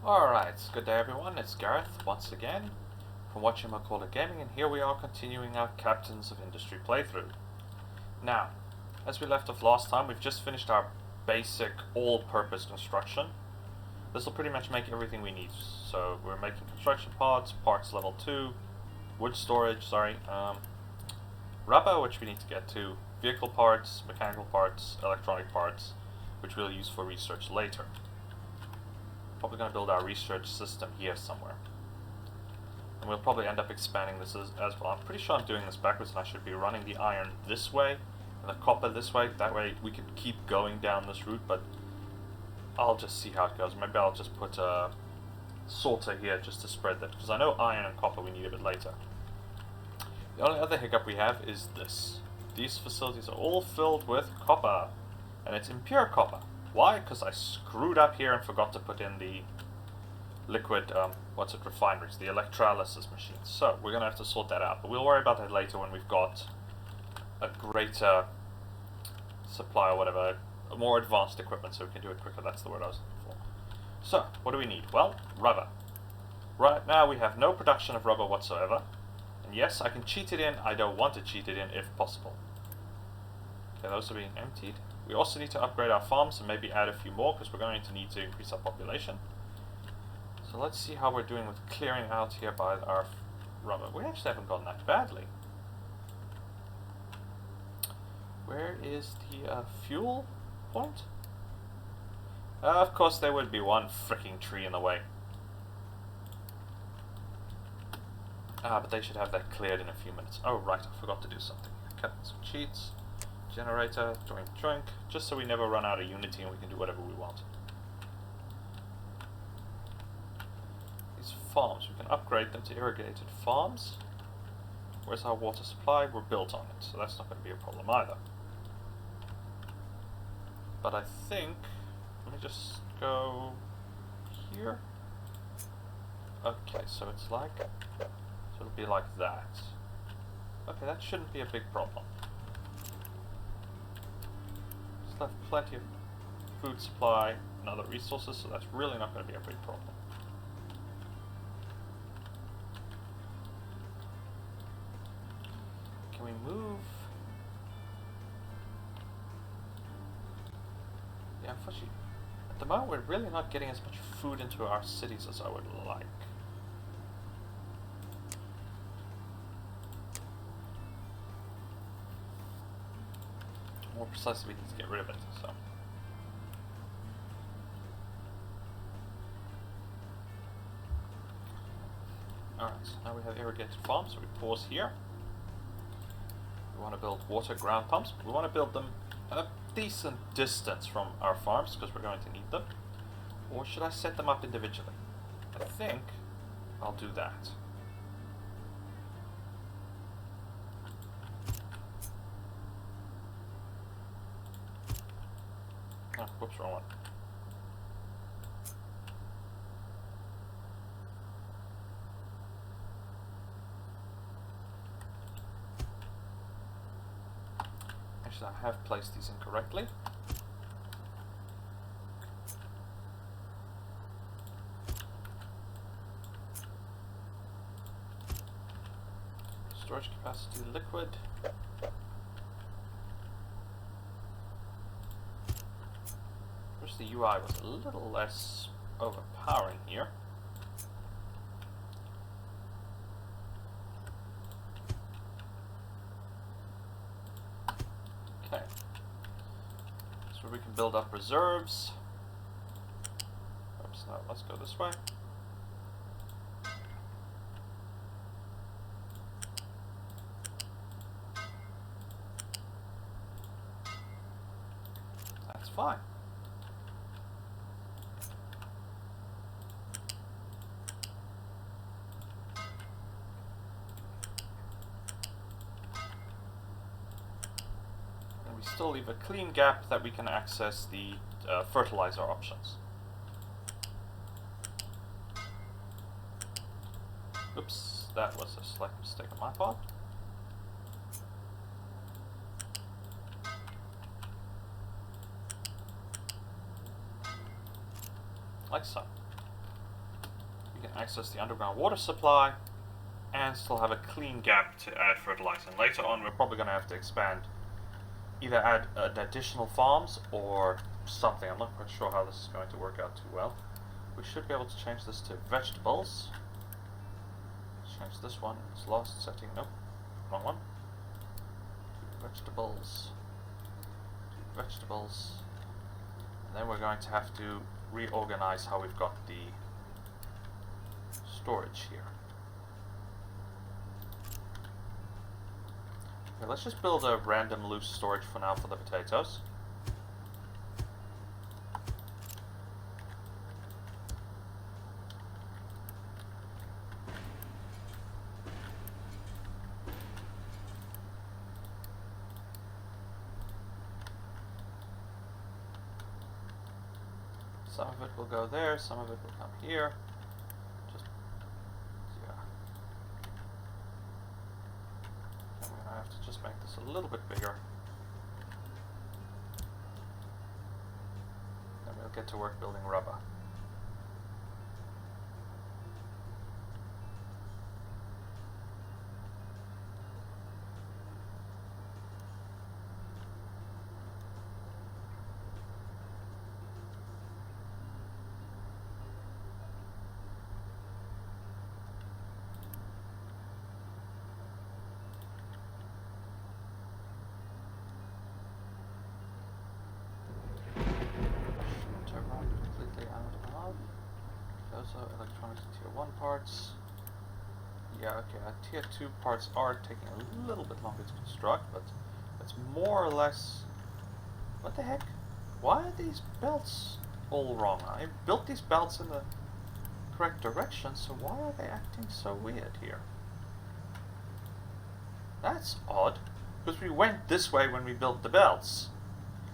Alright, good day everyone, it's Gareth once again from Whatchamacallit Gaming, and here we are continuing our Captains of Industry playthrough. Now, as we left off last time, we've just finished our basic all-purpose construction. This will pretty much make everything we need. So we're making construction parts level 2, wood storage, rubber, which we need to get to, vehicle parts, mechanical parts, electronic parts, which we'll use for research later. Probably going to build our research system here somewhere. And we'll probably end up expanding this as well. I'm pretty sure I'm doing this backwards, and I should be running the iron this way and the copper this way. That way we can keep going down this route, but I'll just see how it goes. Maybe I'll just put a sorter here just to spread that, because I know iron and copper we need a bit later. The only other hiccup we have is this. These facilities are all filled with copper, and it's impure copper. Why? Because I screwed up here and forgot to put in the liquid, refineries, the electrolysis machines. So we're going to have to sort that out, but we'll worry about that later when we've got a greater supply or whatever, a more advanced equipment so we can do it quicker. That's the word I was looking for. So, what do we need? Well, rubber. Right now we have no production of rubber whatsoever. And yes, I can cheat it in. I don't want to cheat it in if possible. Okay, those are being emptied. We also need to upgrade our farms and maybe add a few more, because we're going to need to increase our population. So let's see how we're doing with clearing out here by our rubber. We actually haven't gone that badly. Where is the fuel point? Of course there would be one freaking tree in the way. But they should have that cleared in a few minutes. Oh right, I forgot to do something. Cut some cheats. Generator, joink, just so we never run out of Unity and we can do whatever we want. These farms, we can upgrade them to irrigated farms. Where's our water supply? We're built on it, so that's not going to be a problem either. But I think, let me just go here. Okay, so it's like, so it'll be like that. Okay, that shouldn't be a big problem. Have plenty of food supply and other resources, so that's really not going to be a big problem. Can we move? Yeah, unfortunately, at the moment we're really not getting as much food into our cities as I would like. More precisely, we need to get rid of it, so. Alright, so now we have irrigated farms, so we pause here. We want to build water ground pumps. We want to build them at a decent distance from our farms, because we're going to need them. Or should I set them up individually? I think I'll do that. Oh, whoops, wrong one. Actually, I have placed these incorrectly. Storage capacity liquid. The UI was a little less overpowering here. Okay. So we can build up reserves. Oops, no, let's go this way. That's fine. Still leave a clean gap that we can access the fertilizer options. Oops, that was a slight mistake on my part. Like so. we can access the underground water supply and still have a clean gap to add fertilizer. And later on, we're probably going to have to expand, either add additional farms or something. I'm not quite sure how this is going to work out too well. We should be able to change this to vegetables. Change this one, it's lost setting. Nope, wrong one. To vegetables. To vegetables. And then we're going to have to reorganize how we've got the storage here. Okay, let's just build a random loose storage for now for the potatoes. Some of it will go there, some of it will come here. Just, yeah. I'm gonna have to just make this a little bit bigger. Then we'll get to work building rubber. Electronics tier 1 parts. Yeah, okay, tier 2 parts are taking a little bit longer to construct, but it's more or less... What the heck? Why are these belts all wrong? I built these belts in the correct direction, so why are they acting so weird here? That's odd, because we went this way when we built the belts.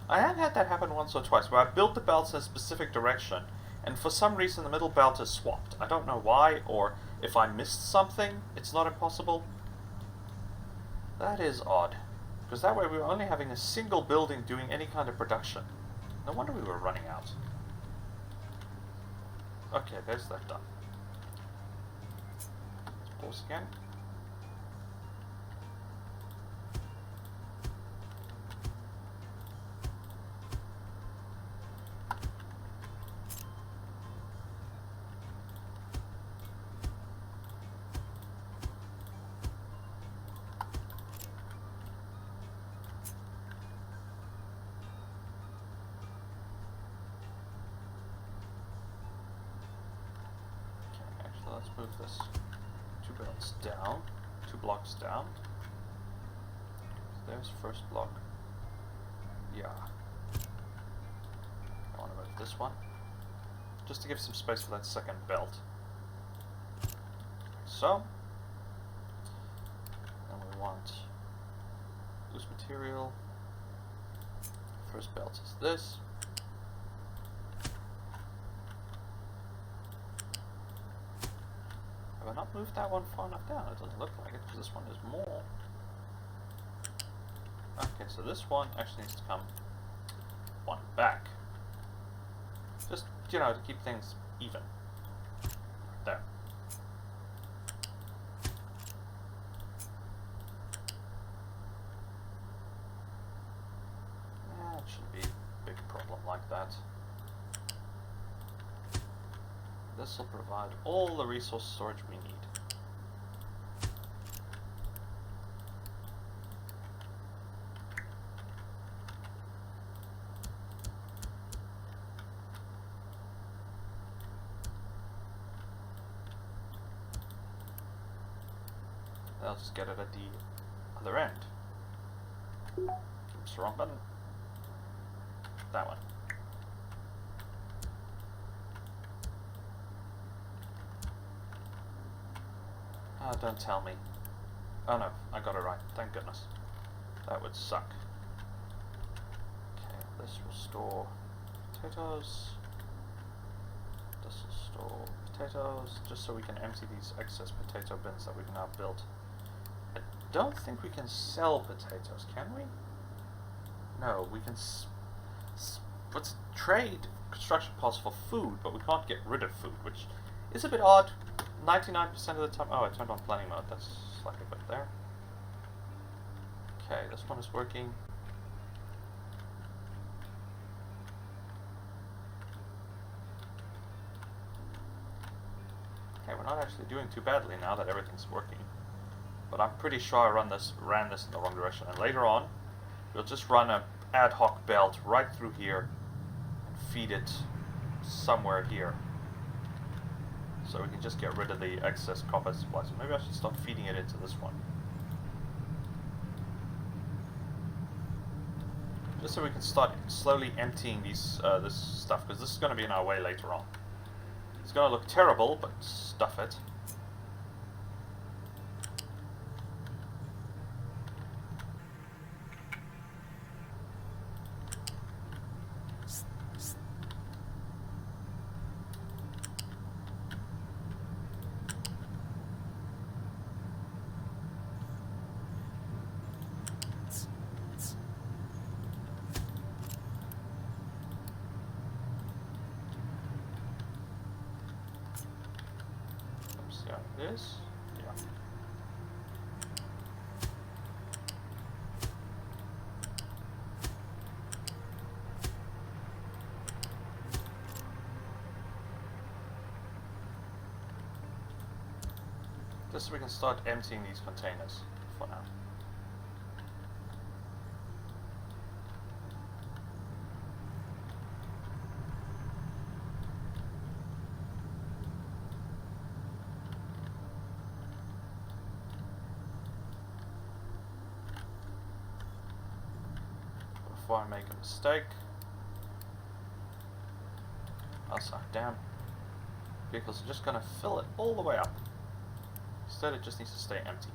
I have had that happen once or twice, where I built the belts in a specific direction, and for some reason the middle belt is swapped. I don't know why, or if I missed something, it's not impossible. That is odd, because that way we were only having a single building doing any kind of production. No wonder we were running out. Okay, there's that done. Let's pause again. Let's move this 2 belts down, 2 blocks down. There's first block. Yeah. I want to move this one, just to give some space for that second belt. So, and we want loose material. First belt is this. Have I not moved that one far enough down? It doesn't look like it, because this one is more. Okay, so this one actually needs to come one back. Just, you know, to keep things even. There. Yeah, it shouldn't be a big problem like that. This will provide all the resource storage we need. I'll just get it at the other end. Oops, wrong button. That one. Oh, don't tell me. Oh no, I got it right. Thank goodness. That would suck. Okay, this will store potatoes. This will store potatoes, just so we can empty these excess potato bins that we've now built. I don't think we can sell potatoes, can we? No, we can let's trade construction parts for food, but we can't get rid of food, which is a bit odd, 99% of the time... Oh, I turned on planning mode. That's slightly good there. Okay, this one is working. Okay, we're not actually doing too badly now that everything's working. But I'm pretty sure I ran this in the wrong direction. And later on, we'll just run a ad hoc belt right through here and feed it somewhere here. So we can just get rid of the excess copper supply. So maybe I should start feeding it into this one. Just so we can start slowly emptying these this stuff, because this is going to be in our way later on. It's going to look terrible, but stuff it. This, yeah. Just so we can start emptying these containers for now. Before I make a mistake. Also, damn. Vehicles are just gonna fill it all the way up. Instead, it just needs to stay empty.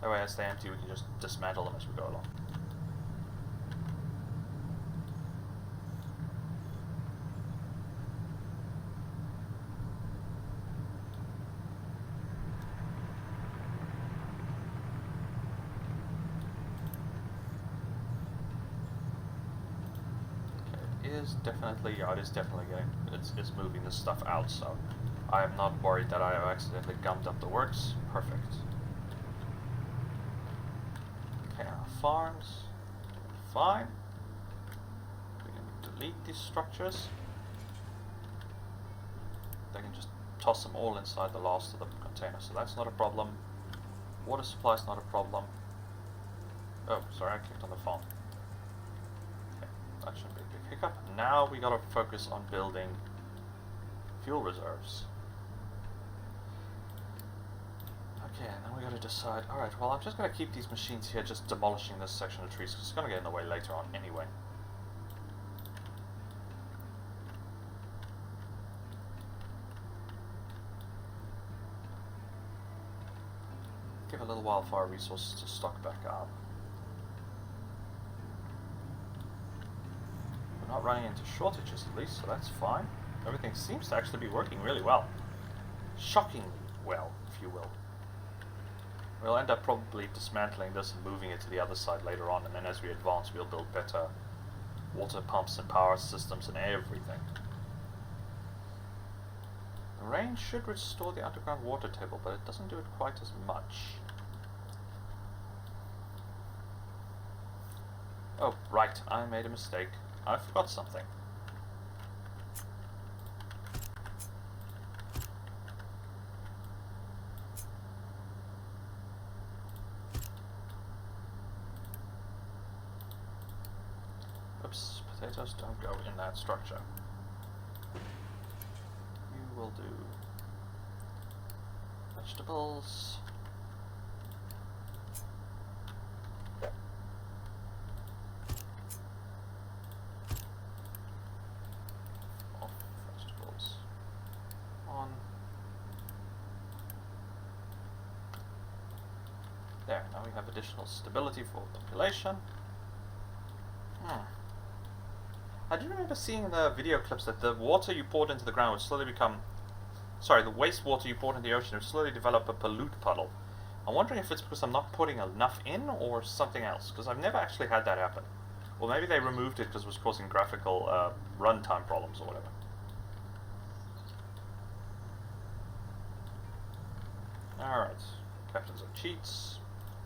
That way, as they stay empty, we can just dismantle them as we go along. Definitely, yeah, it is definitely getting, it's moving this stuff out, so I am not worried that I have accidentally gummed up the works. Perfect. Okay, our farms, fine. We can delete these structures. They can just toss them all inside the last of the container, so that's not a problem. Water supply is not a problem. Oh, sorry, I clicked on the phone. Okay, that shouldn't be a big hiccup. Now we gotta focus on building fuel reserves. Okay, and then we gotta decide, alright, well I'm just gonna keep these machines here just demolishing this section of trees, because it's gonna get in the way later on anyway. Give a little while for our resources to stock back up. We're not running into shortages at least, so that's fine. Everything seems to actually be working really well. Shockingly well, if you will. We'll end up probably dismantling this and moving it to the other side later on, and then as we advance we'll build better water pumps and power systems and everything. The rain should restore the underground water table, but it doesn't do it quite as much. Oh, right, I made a mistake. I forgot something. Oops, potatoes don't go in that structure. You will do vegetables. Off vegetables. On. There, now we have additional stability for population. I do remember seeing in the video clips that the water you poured into the ground would slowly become... Sorry, the wastewater you poured into the ocean would slowly develop a pollute puddle. I'm wondering if it's because I'm not putting enough in or something else, because I've never actually had that happen. Or maybe they removed it because it was causing graphical runtime problems or whatever. Alright. Captains are cheats.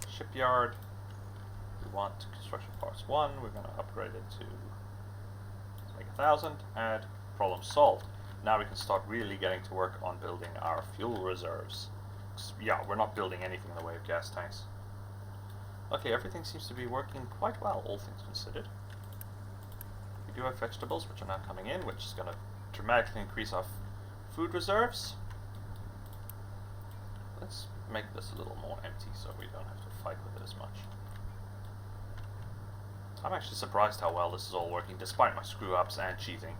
Shipyard. We want construction parts 1. We're going to upgrade it to make 1,000. Add. Problem solved. Now we can start really getting to work on building our fuel reserves. Yeah, we're not building anything in the way of gas tanks. Okay, everything seems to be working quite well, all things considered. We do have vegetables, which are now coming in, which is going to dramatically increase our food reserves. Let's make this a little more empty so we don't have to fight with it as much. I'm actually surprised how well this is all working, despite my screw-ups and cheating.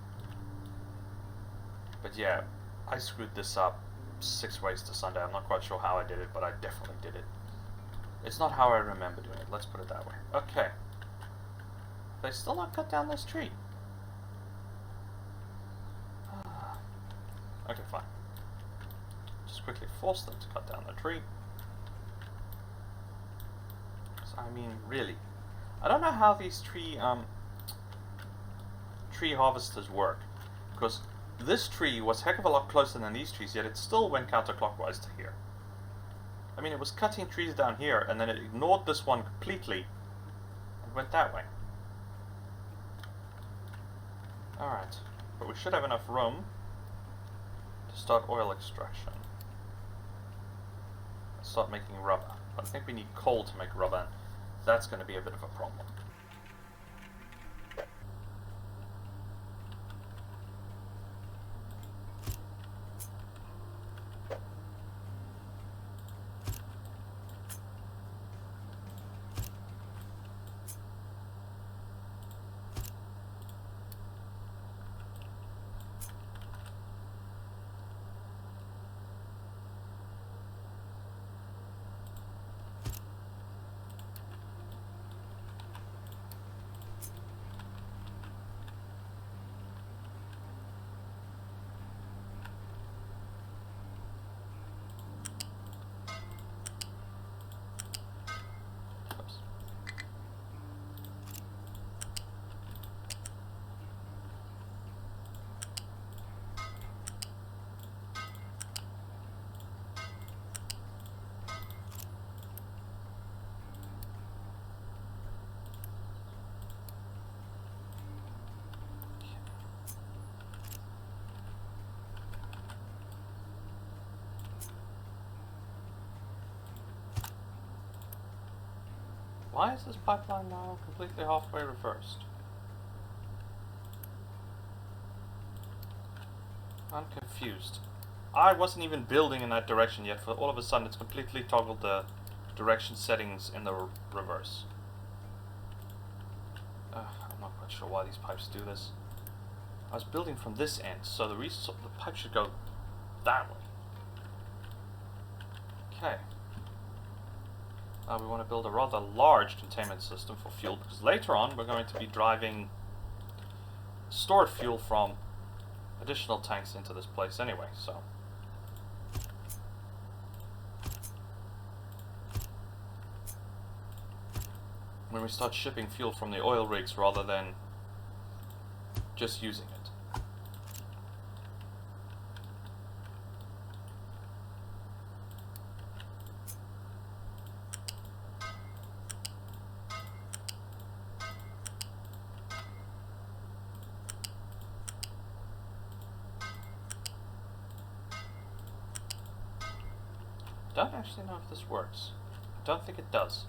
But yeah, I screwed this up 6 ways to Sunday. I'm not quite sure how I did it, but I definitely did it. It's not how I remember doing it, let's put it that way. Okay. They still not cut down this tree. Okay, fine. Just quickly force them to cut down the tree. I mean, really. I don't know how these tree harvesters work. Because this tree was a heck of a lot closer than these trees, yet it still went counterclockwise to here. I mean, it was cutting trees down here, and then it ignored this one completely and went that way. Alright, but we should have enough room to start oil extraction. Let's start making rubber. But I think we need coal to make rubber, and that's going to be a bit of a problem. Why is this pipeline now completely halfway reversed? I'm confused. I wasn't even building in that direction yet, for all of a sudden it's completely toggled the direction settings in the reverse. I'm not quite sure why these pipes do this. I was building from this end, so the pipe should go that way. Okay. We want to build a rather large containment system for fuel, because later on we're going to be driving stored fuel from additional tanks into this place anyway, so. When we start shipping fuel from the oil rigs rather than just using it. I don't actually know if this works. I don't think it does.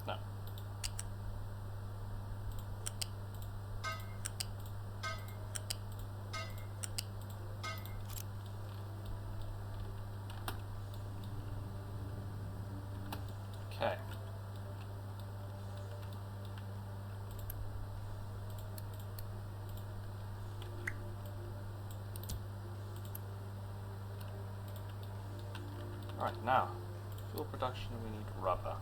No. Okay. Alright, now, fuel production, we need rubber.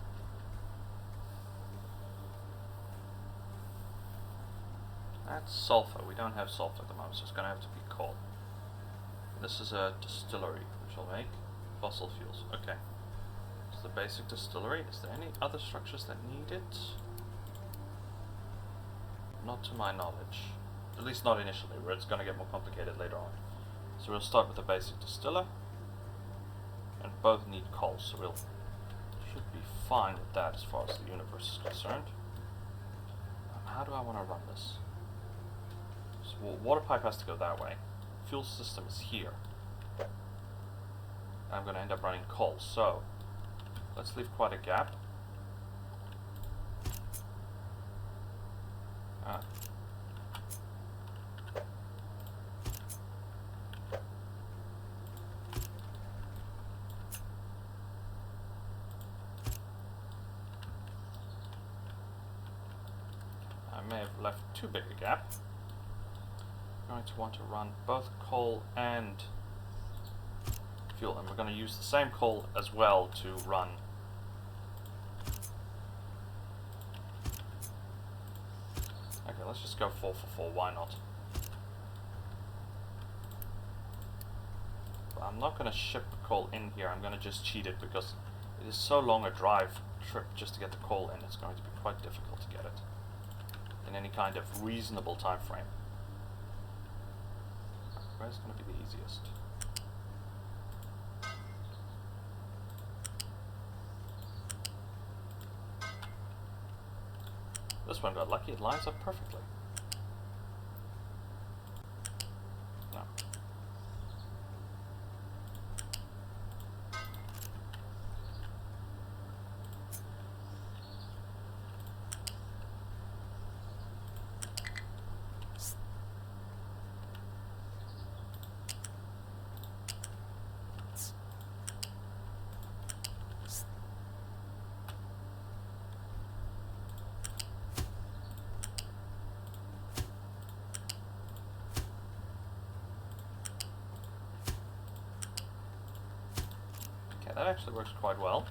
That's sulfur. We don't have sulfur at the moment, so it's going to have to be coal. This is a distillery, which will make fossil fuels. Okay. So the basic distillery. Is there any other structures that need it? Not to my knowledge. At least not initially, where it's going to get more complicated later on. So we'll start with the basic distiller. And both need coal, so we'll should be fine with that as far as the universe is concerned. How do I want to run this? So water pipe has to go that way. Fuel system is here. I'm going to end up running coal, so let's leave quite a gap. I may have left too big a gap. I'm going to want to run both coal and fuel, and we're going to use the same coal as well to run okay, let's just go 4 for 4, why not? But I'm not going to ship the coal in here, I'm going to just cheat it because it is so long a drive trip just to get the coal in, it's going to be quite difficult to get it in any kind of reasonable time frame. Where's going to be the easiest? This one got lucky, it lines up perfectly. No. That actually works quite well,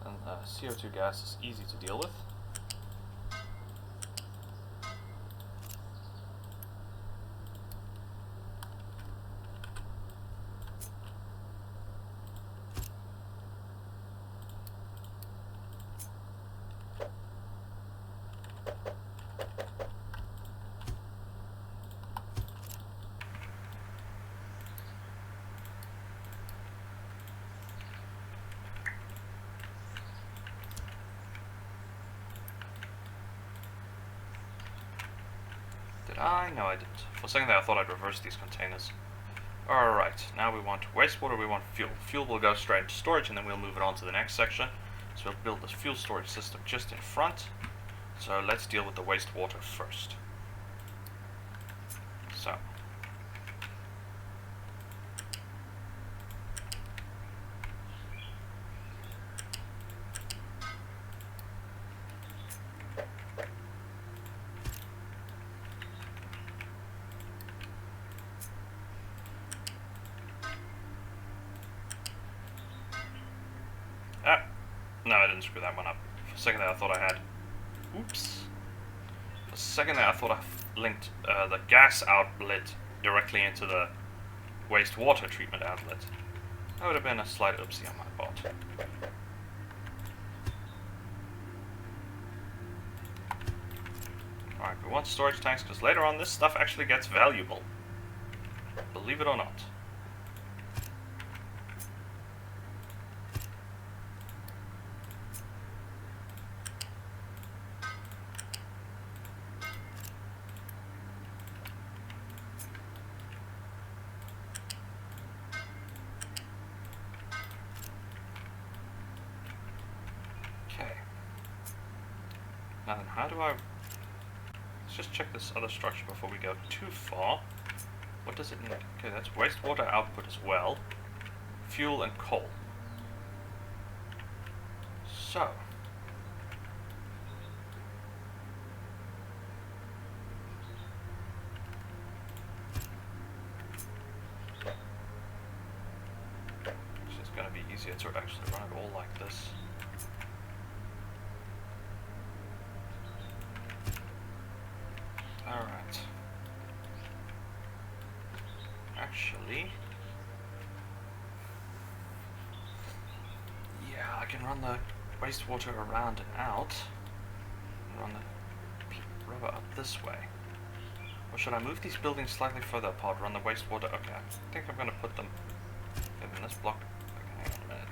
and CO2 gas is easy to deal with. Did I? No, I didn't. For a second there I thought I'd reverse these containers. Alright, now we want wastewater, we want fuel. Fuel will go straight into storage and then we'll move it on to the next section. So we'll build this fuel storage system just in front. So let's deal with the wastewater first. So. No, I didn't screw that one up. For a second there I thought I had... Oops. For a second there I thought I linked the gas outlet directly into the wastewater treatment outlet. That would have been a slight oopsie on my part. Alright, we want storage tanks because later on this stuff actually gets valuable. Believe it or not. Now then, how do I... Let's just check this other structure before we go too far. What does it need? Okay, that's wastewater output as well. Fuel and coal. So... It's going to be easier to actually run it all like this. Alright. Actually... Yeah, I can run the wastewater around and out. And run the rubber up this way. Or should I move these buildings slightly further apart? Run the wastewater. Okay, I think I'm going to put them in this block. Okay, hang on a minute.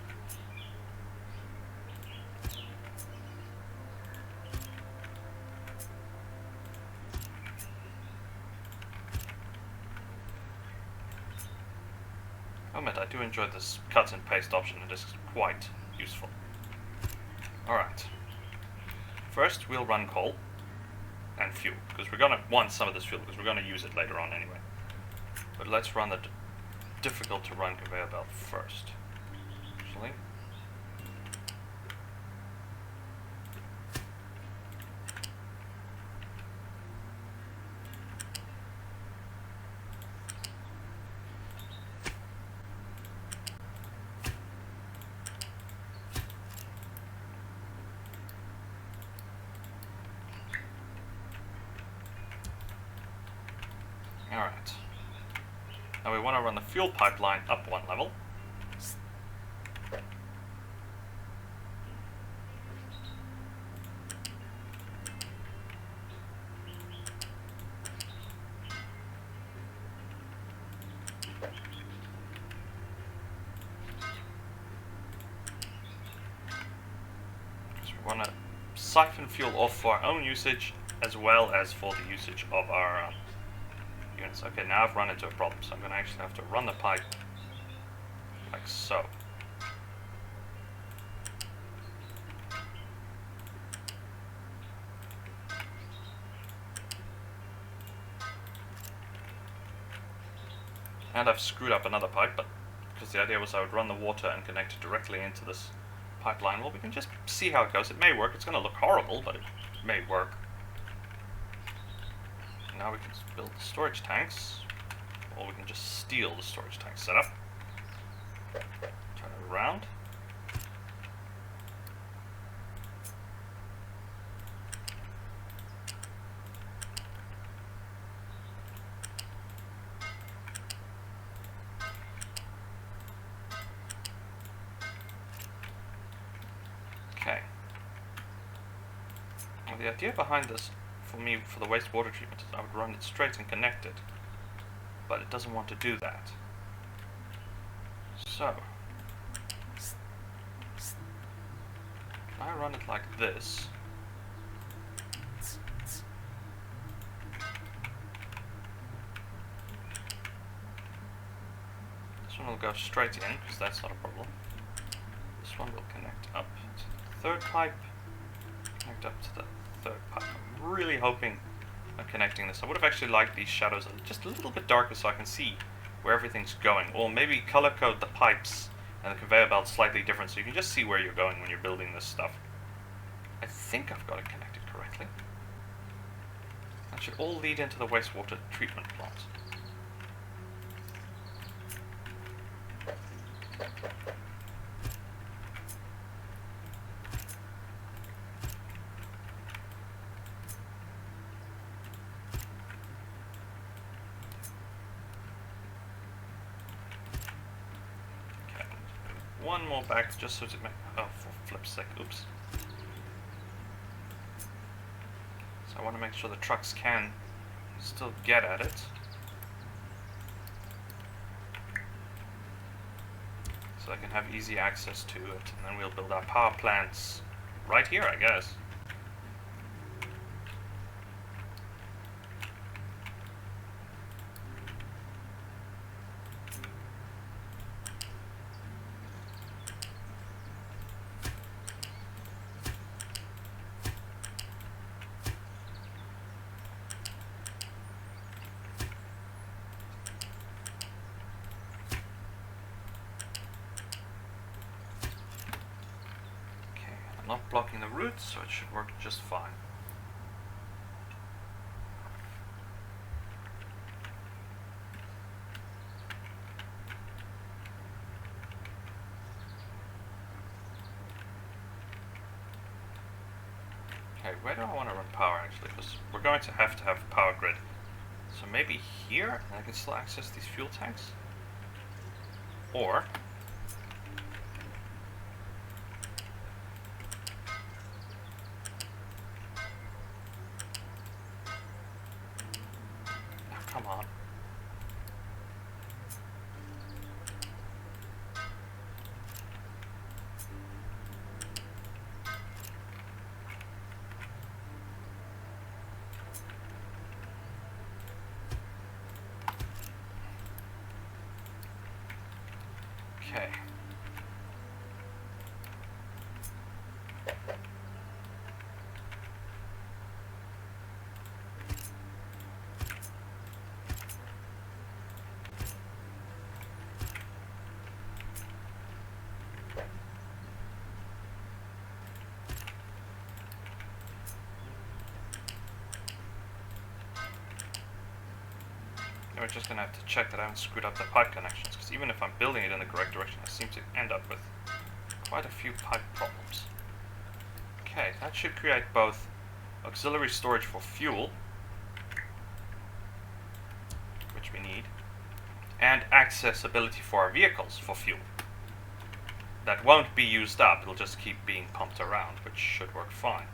I'll admit, I do enjoy this cut and paste option. It is quite useful. Alright. First, we'll run coal and fuel, because we're going to want some of this fuel, because we're going to use it later on anyway. But let's run the difficult to run conveyor belt first. Actually. Alright. Now we want to run the fuel pipeline up one level. Because we want to siphon fuel off for our own usage as well as for the usage of our units. Okay, now I've run into a problem, so I'm going to actually have to run the pipe like so. And I've screwed up another pipe, but because the idea was I would run the water and connect it directly into this pipeline. Well, we can just see how it goes. It may work. It's going to look horrible, but it may work. Now we can build the storage tanks, or we can just steal the storage tank setup. Turn it around. Okay. Well, the idea behind this for me, for the wastewater treatment, is I would run it straight and connect it, but it doesn't want to do that. So, if I run it like this, this one will go straight in, because that's not a problem. This one will connect up to the third pipe, connect up to the third pipe. I'm really hoping I'm connecting this. I would have actually liked these shadows just a little bit darker so I can see where everything's going. Or maybe color code the pipes and the conveyor belt slightly different so you can just see where you're going when you're building this stuff. I think I've got it connected correctly. That should all lead into the wastewater treatment plant. One more back, just so to make... Oh, for flip's sake, oops. So I want to make sure the trucks can still get at it. So I can have easy access to it, and then we'll build our power plants right here, I guess. Not blocking the route, so it should work just fine. Okay, where do I want to run power actually? Because we're going to have power grid. So maybe here, and I can still access these fuel tanks? Or Okay. We're just gonna have to check that I haven't screwed up the pipe connections, because even if I'm building it in the correct direction, I seem to end up with quite a few pipe problems. Okay, that should create both auxiliary storage for fuel, which we need, and accessibility for our vehicles for fuel. That won't be used up, it'll just keep being pumped around, which should work fine.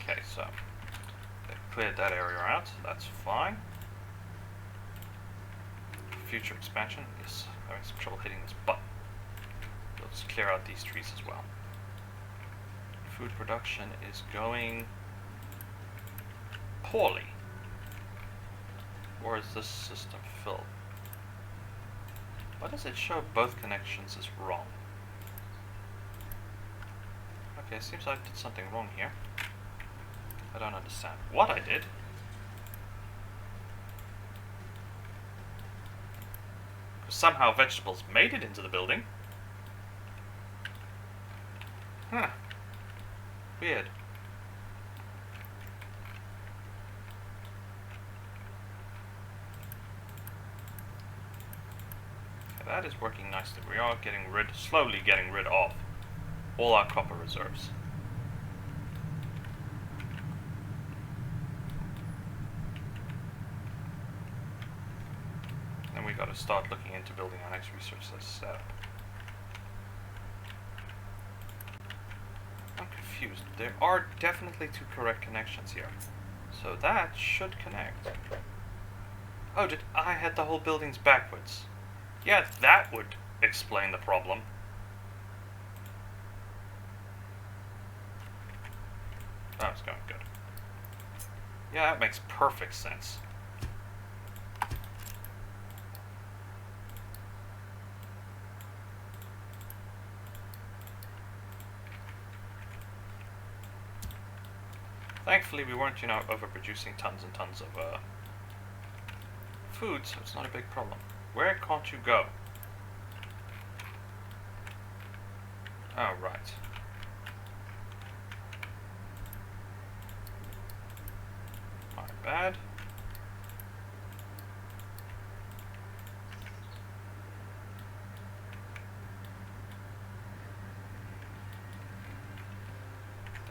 Okay, so they've cleared that area out, that's fine. Future expansion, yes, I'm having some trouble hitting this button. Let's clear out these trees as well. Food production is going poorly. Or is this system filled? Why does it show both connections as wrong? Okay, it seems I did something wrong here. I don't understand what I did. Because somehow vegetables made it into the building. Huh. Weird. Okay, that is working nicely. We are slowly getting rid of all our copper reserves. And we gotta start looking into building our next research setup. I'm confused. There are definitely two correct connections here. So that should connect. Oh, I had the whole buildings backwards? Yeah, that would explain the problem. That's going good. Yeah, that makes perfect sense. Thankfully, we weren't, overproducing tons and tons of food, so it's not a big problem. Where can't you go? Oh, right. My bad.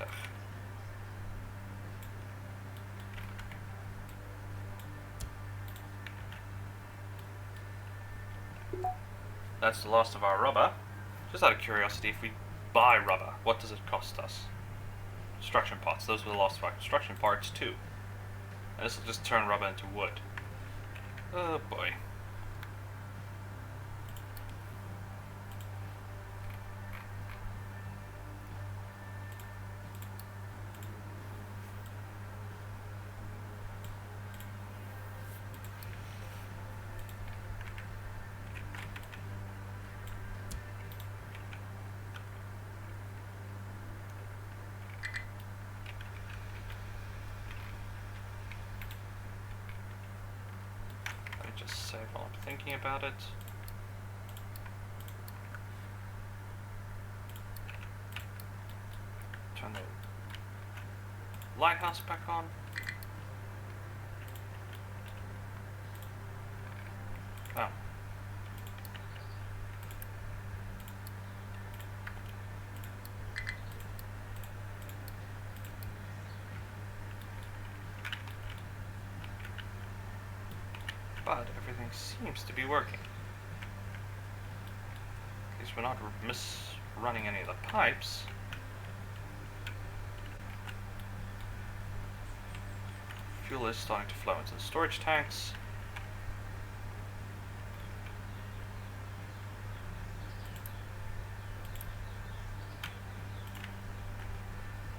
Ugh. That's the last of our rubber. Just out of curiosity, if we buy rubber, what does it cost us? Construction parts. Those were the last of our construction parts too. And this will just turn rubber into wood. Oh boy. Just save while I'm thinking about it. Turn the lighthouse back on. Oh. But everything seems to be working. At least we're not misrunning any of the pipes. Fuel is starting to flow into the storage tanks.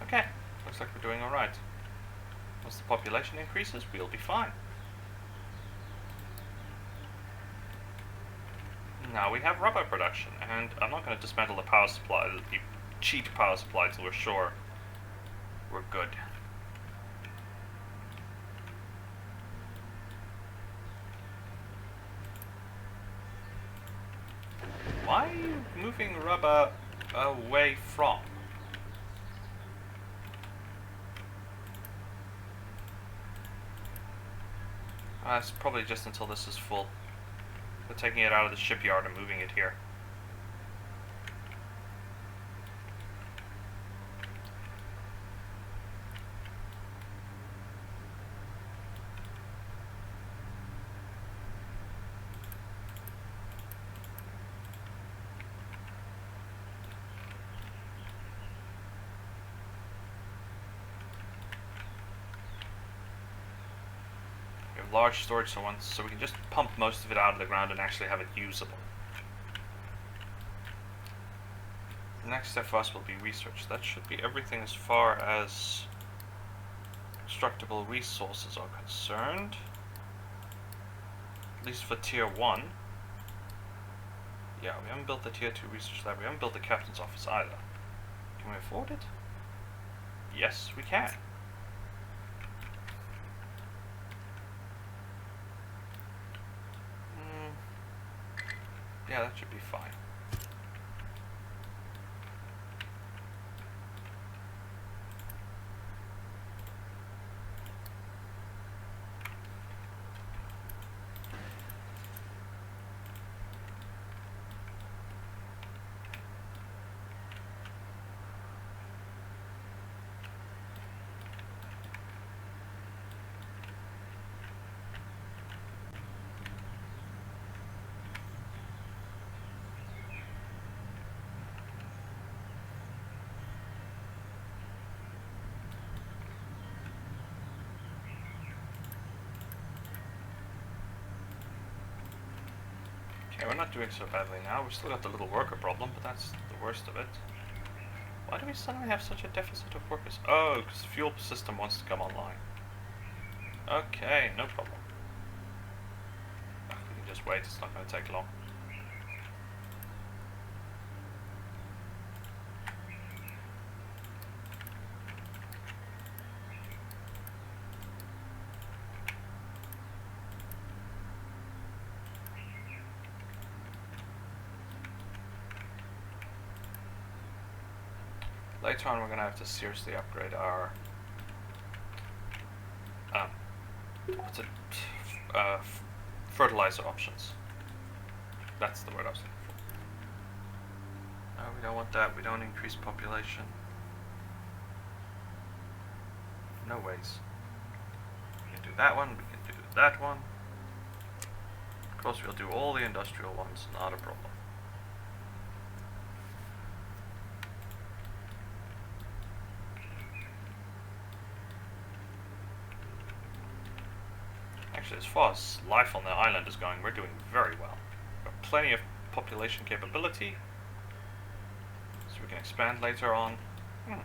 Okay, looks looks like we're doing alright. Once the population increases, we'll be fine. Now we have rubber production, and I'm not going to dismantle the power supply, the cheap power supply, till we're sure we're good. Why are you moving rubber away from? It's probably just until this is full. They're taking it out of the shipyard and moving it here. Large storage so we can just pump most of it out of the ground and actually have it usable. The next step for us will be research. That should be everything as far as constructible resources are concerned. At least for tier 1. Yeah, we haven't built the tier 2 research lab. We haven't built the captain's office either. Can we afford it? Yes, we can. Yeah, that should be fine. Okay, we're not doing so badly now. We've still got the little worker problem, but that's the worst of it. Why do we suddenly have such a deficit of workers? Oh, because the fuel system wants to come online. Okay, no problem. We can just wait, it's not going to take long. Later on, we're going to have to seriously upgrade our fertilizer options. That's the word I was looking for. No, we don't want that. We don't increase population. No ways. We can do that one. We can do that one. Of course, we'll do all the industrial ones. Not a problem. Actually, as far as life on the island is going, we're doing very well. We've got plenty of population capability, so we can expand later on. Right.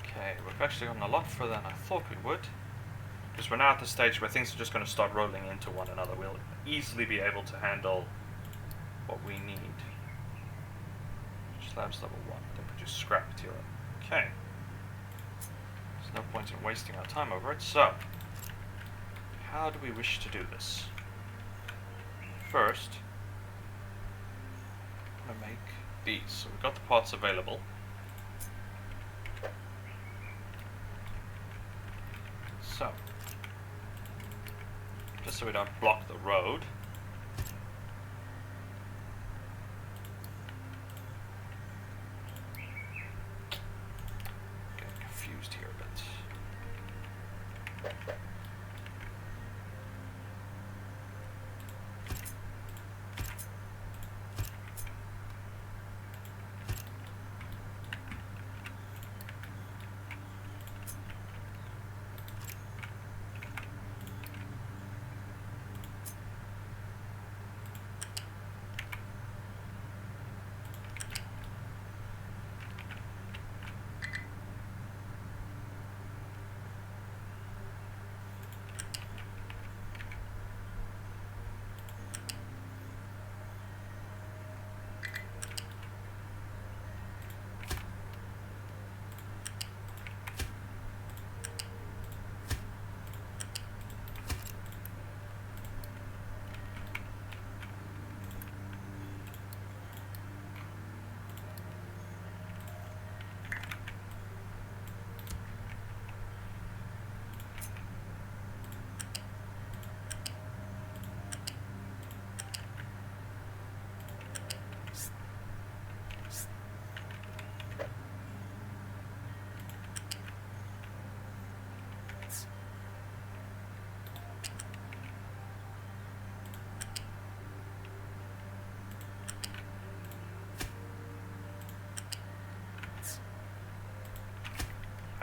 Okay, we've actually gotten a lot further than I thought we would, because we're now at the stage where things are just going to start rolling into one another. We'll easily be able to handle what we need. Slabs level 1, they produce scrap material. Okay. No point in wasting our time over it. So, how do we wish to do this? First, I'm going to make these. So we've got the parts available. So, just so we don't block the road,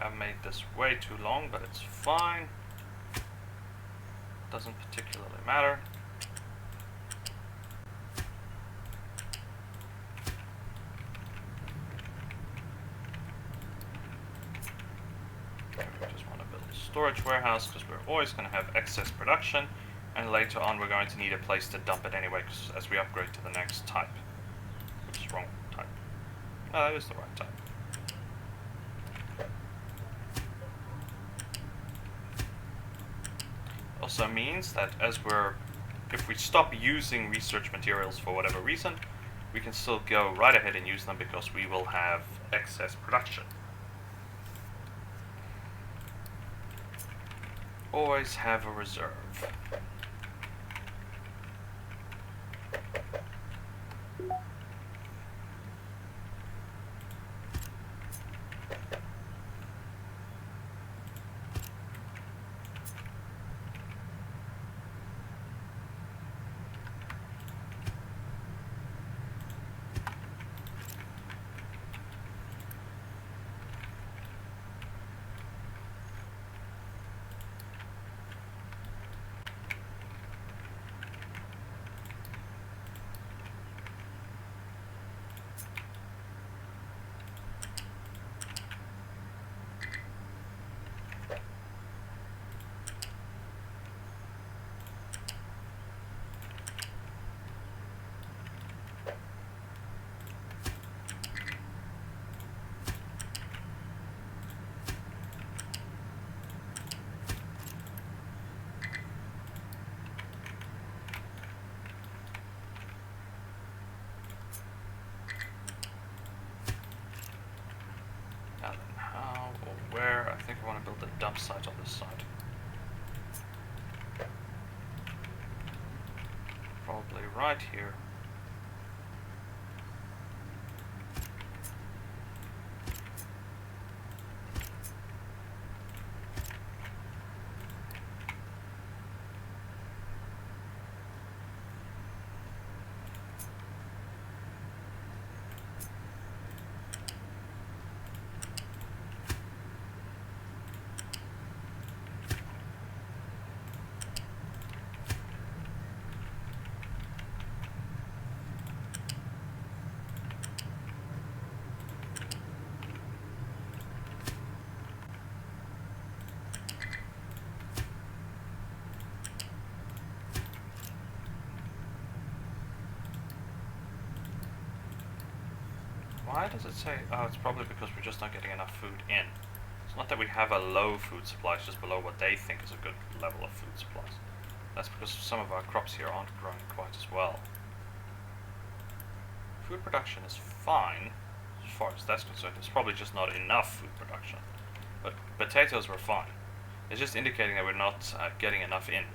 I've made this way too long, but it's fine. Doesn't particularly matter. We just want to build a storage warehouse because we're always going to have excess production, and later on we're going to need a place to dump it anyway, because as we upgrade to the next type. Which is wrong type. No, that is the right type. Also means that if we stop using research materials for whatever reason, we can still go right ahead and use them because we will have excess production. Always have a reserve. Where I think I want to build a dump site on this side. Probably right here. Why does it say? Oh, it's probably because we're just not getting enough food in. It's not that we have a low food supply, it's just below what they think is a good level of food supplies. That's because some of our crops here aren't growing quite as well. Food production is fine, as far as that's concerned. It's probably just not enough food production. But potatoes were fine. It's just indicating that we're not getting enough in.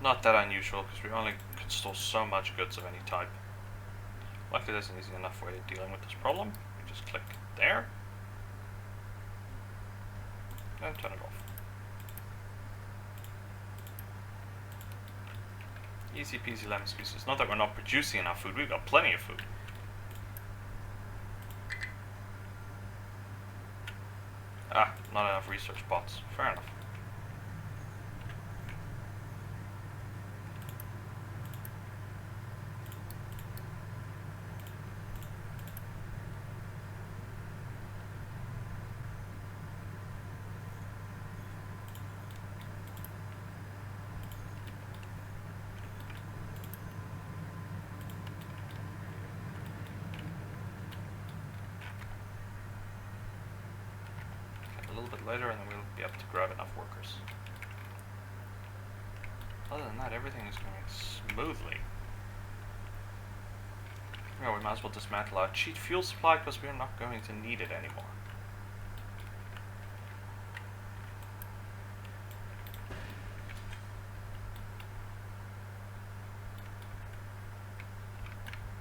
Not that unusual, because we only can store so much goods of any type. Luckily there's an easy enough way of dealing with this problem. You just click there, and turn it off. Easy peasy lemon squeeze. It's not that we're not producing enough food, we've got plenty of food. Ah, not enough research pots. Fair enough. Later, and then we'll be able to grab enough workers. Other than that, everything is going smoothly. Yeah, we might as well dismantle our cheap fuel supply because we're not going to need it anymore.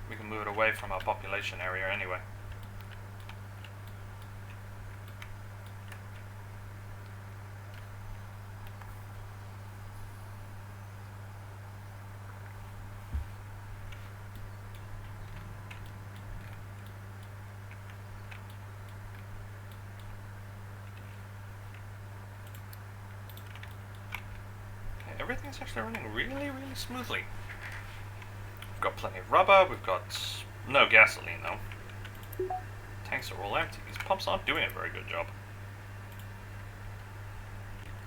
We can move it away from our population area anyway. everything's actually running really, really smoothly. We've got plenty of rubber, we've got no gasoline though. Tanks are all empty. These pumps aren't doing a very good job.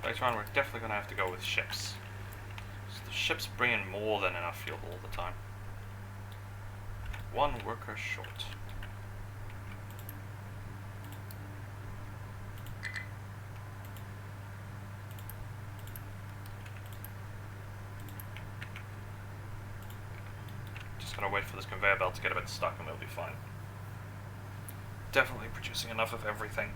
Later on, we're definitely going to have to go with ships. So the ships bring in more than enough fuel all the time. One worker short. Just going to wait for this conveyor belt to get a bit stuck and we'll be fine. Definitely producing enough of everything.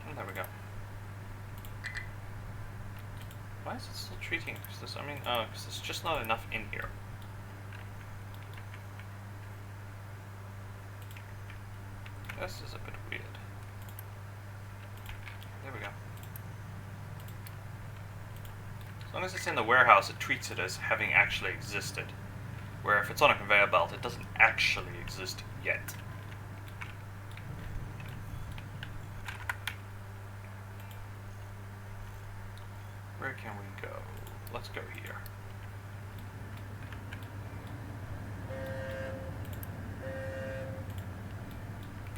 And there we go. Why is it still treating this? I mean, because there's just not enough in here. This is a bit weird. There we go. As long as it's in the warehouse, it treats it as having actually existed. Where if it's on a conveyor belt, it doesn't actually exist yet. Where can we go? Let's go here.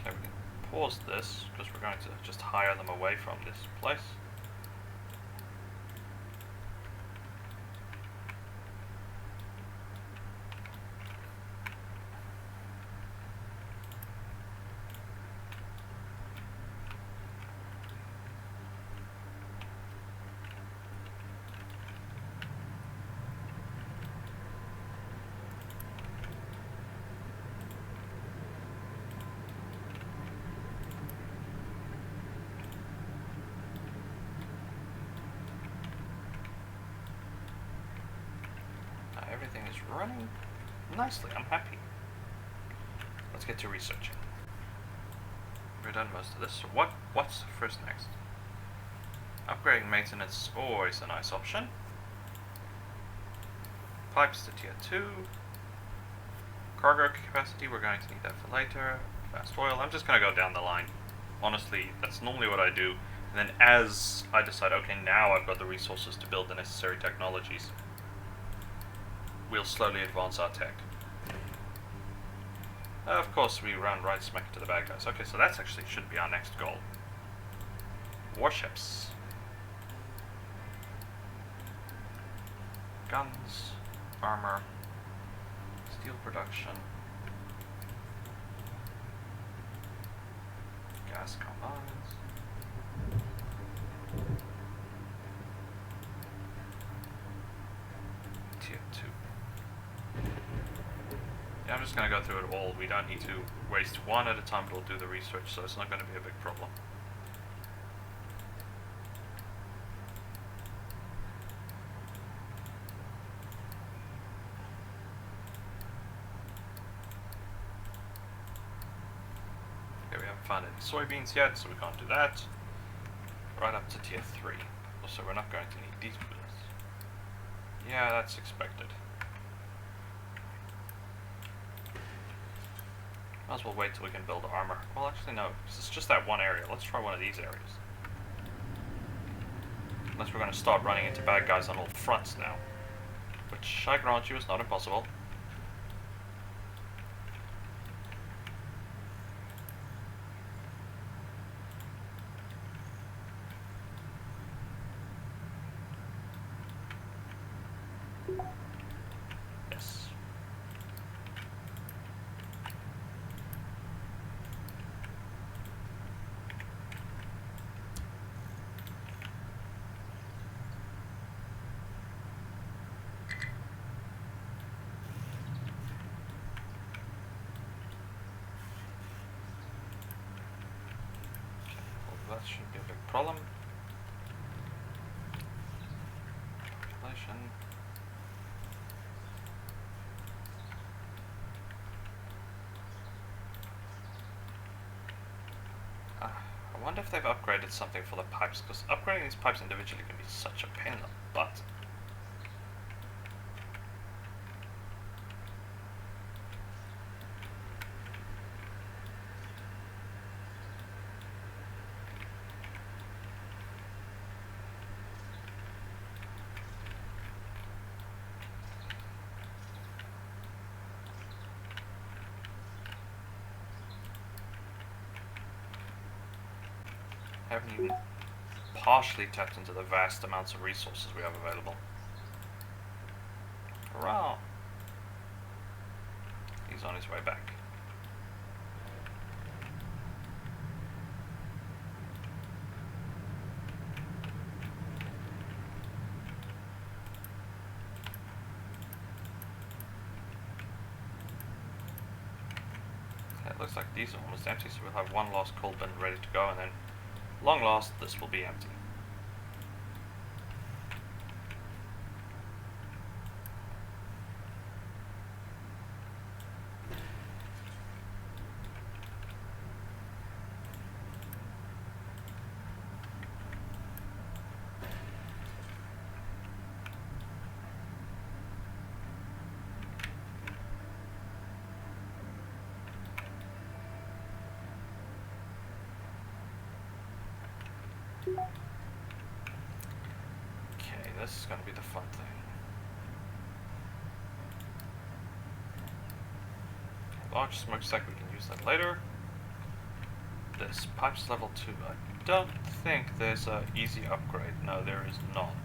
Okay, we can pause this, because we're going to just hire them away from this place. Everything is running nicely. I'm happy. Let's get to researching. We're done most of this. So what's first next? Upgrading maintenance is always a nice option. Pipes to tier 2. Cargo capacity, we're going to need that for later. Fast oil, I'm just going to go down the line. Honestly, that's normally what I do. And then as I decide, okay, now I've got the resources to build the necessary technologies, we'll slowly advance our tech. Of course, we run right smack into the bad guys. Okay, so that's actually should be our next goal. Warships. Guns, armor, steel production, gas combines. Tier 2. Yeah, I'm just going to go through it all. We don't need to waste one at a time, but we'll do the research, so it's not going to be a big problem. Okay, we haven't found any soybeans yet, so we can't do that. Right up to tier 3. Also, we're not going to need these bullets. Yeah, that's expected. Might as well wait till we can build armor. Well, actually no, because it's just that one area. Let's try one of these areas. Unless we're going to start running into bad guys on all fronts now. Which, I grant you, is not impossible. Yes. Well, that shouldn't be a big problem. Population. I wonder if they've upgraded something for the pipes, because upgrading these pipes individually can be such a pain in the butt. I haven't even partially tapped into the vast amounts of resources we have available. Hurrah! He's on his way back. It looks like these are almost empty, so we'll have one last coal bin ready to go, and then long last this will be empty. Okay, this is going to be the fun thing. Large smokestack, we can use that later. This pipes level 2. I don't think there's an easy upgrade. No, there is not.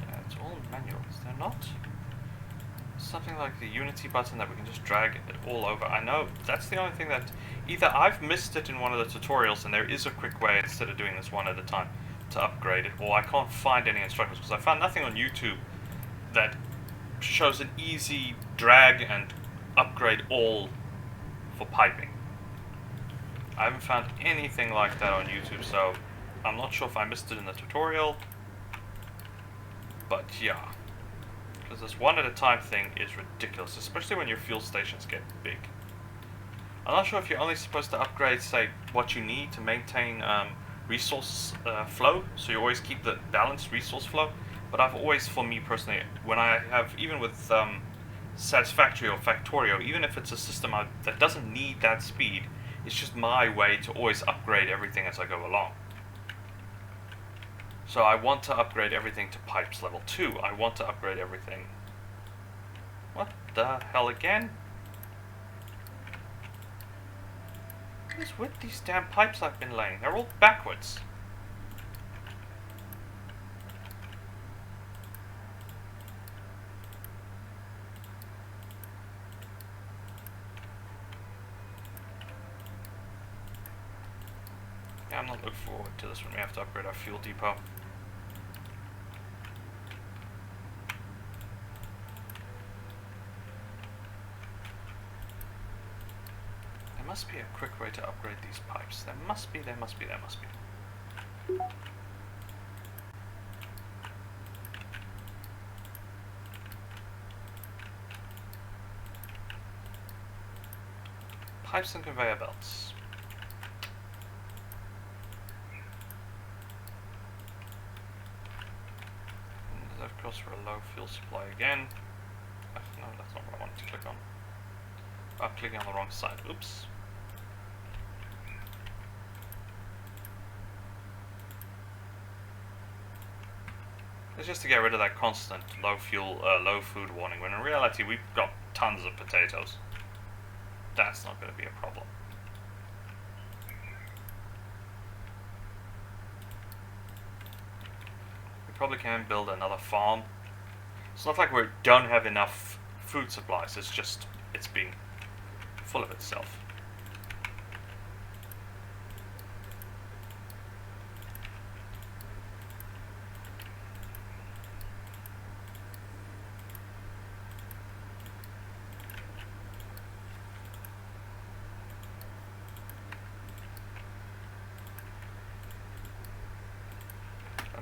Yeah, it's all manual. Is there not something like the Unity button that we can just drag it all over? I know that's the only thing that either I've missed it in one of the tutorials and there is a quick way instead of doing this one at a time to upgrade it, or I can't find any instructions because I found nothing on YouTube that shows an easy drag and upgrade all for piping. I haven't found anything like that on YouTube, so I'm not sure if I missed it in the tutorial, but yeah. Because this one at a time thing is ridiculous, especially when your fuel stations get big. I'm not sure if you're only supposed to upgrade, say, what you need to maintain resource flow, so you always keep the balanced resource flow. But I've always, for me personally, when I have, even with Satisfactory or Factorio, even if it's a system that doesn't need that speed, it's just my way to always upgrade everything as I go along. So I want to upgrade everything to pipes level 2. I want to upgrade everything. What the hell again? What is with these damn pipes I've been laying? They're all backwards. Yeah, I'm not looking forward to this when we have to upgrade our fuel depot. There must be a quick way to upgrade these pipes. There must be. Pipes and conveyor belts. And of course for a low fuel supply again. No, that's not what I wanted to click on. I'm clicking on the wrong side. Oops. It's just to get rid of that constant low fuel, low food warning, when in reality we've got tons of potatoes. That's not going to be a problem. We probably can build another farm. It's not like we don't have enough food supplies, it's just, it's being full of itself.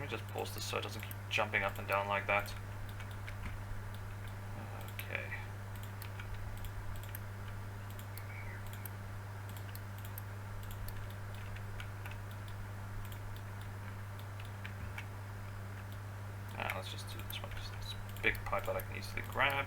me just pause this so it doesn't keep jumping up and down like that. Okay. Now let's just do this one because it's a big pipe that I can easily grab.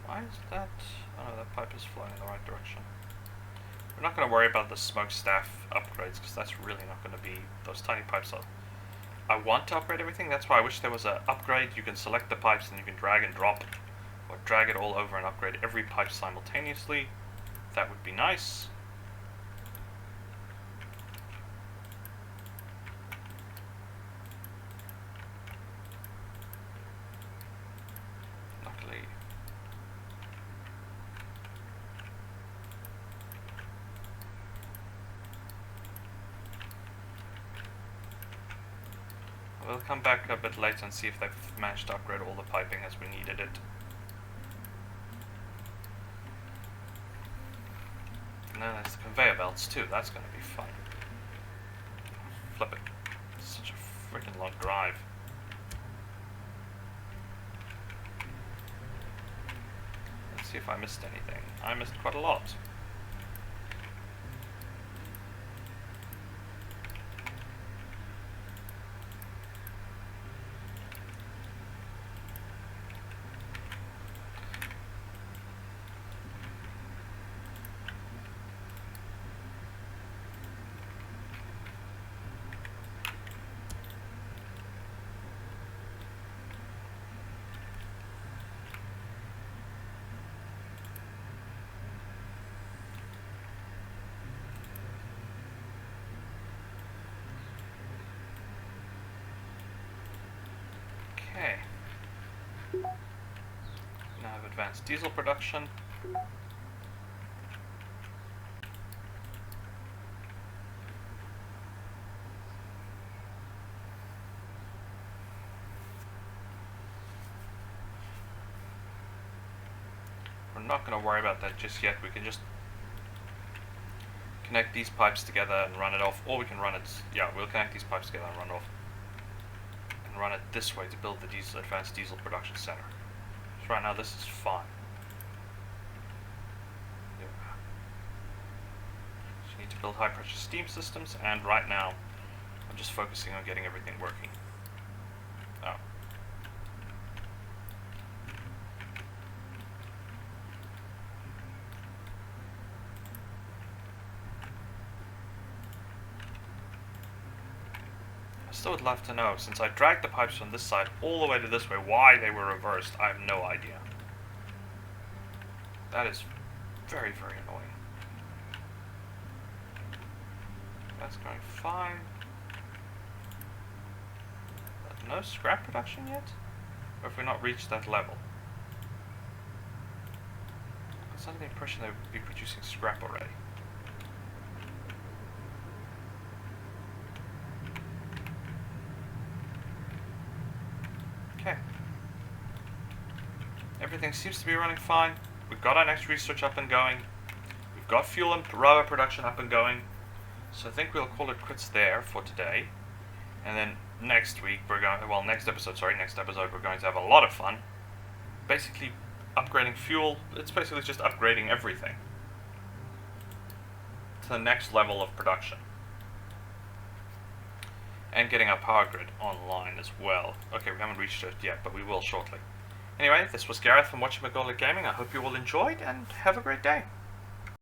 Why is that? Oh no, that pipe is flowing in the right direction. We're not going to worry about the smokestack upgrades because that's really not going to be those tiny pipes. I want to upgrade everything. That's why I wish there was an upgrade. You can select the pipes and you can drag and drop or drag it all over and upgrade every pipe simultaneously. That would be nice. We'll come back a bit later and see if they've managed to upgrade all the piping as we needed it. And then there's the conveyor belts too, that's going to be fun. Flip it. It's such a freaking long drive. Let's see if I missed anything. I missed quite a lot. Okay. Now I have advanced diesel production. We're not going to worry about that just yet. We can just connect these pipes together and run it off, or we can run it, yeah, we'll connect these pipes together and run it off. And run it this way to build the advanced diesel production center. So right now this is fine. Yeah. So you need to build high pressure steam systems, and right now I'm just focusing on getting everything working. Oh. I still would love to know, since I dragged the pipes from this side all the way to this way, why they were reversed. I have no idea. That is very, very annoying. That's going fine. But no scrap production yet? Or have we not reached that level? I was under the impression they would be producing scrap already. Okay. Everything seems to be running fine. We've got our next research up and going. We've got fuel and rubber production up and going. So I think we'll call it quits there for today. And then next week we're going, well, next episode we're going to have a lot of fun. Basically upgrading fuel. It's basically just upgrading everything to the next level of production. And getting our power grid online as well. Okay, we haven't reached it yet, but we will shortly. Anyway, this was Gareth from Watching Magolic Gaming. I hope you all enjoyed, and have a great day.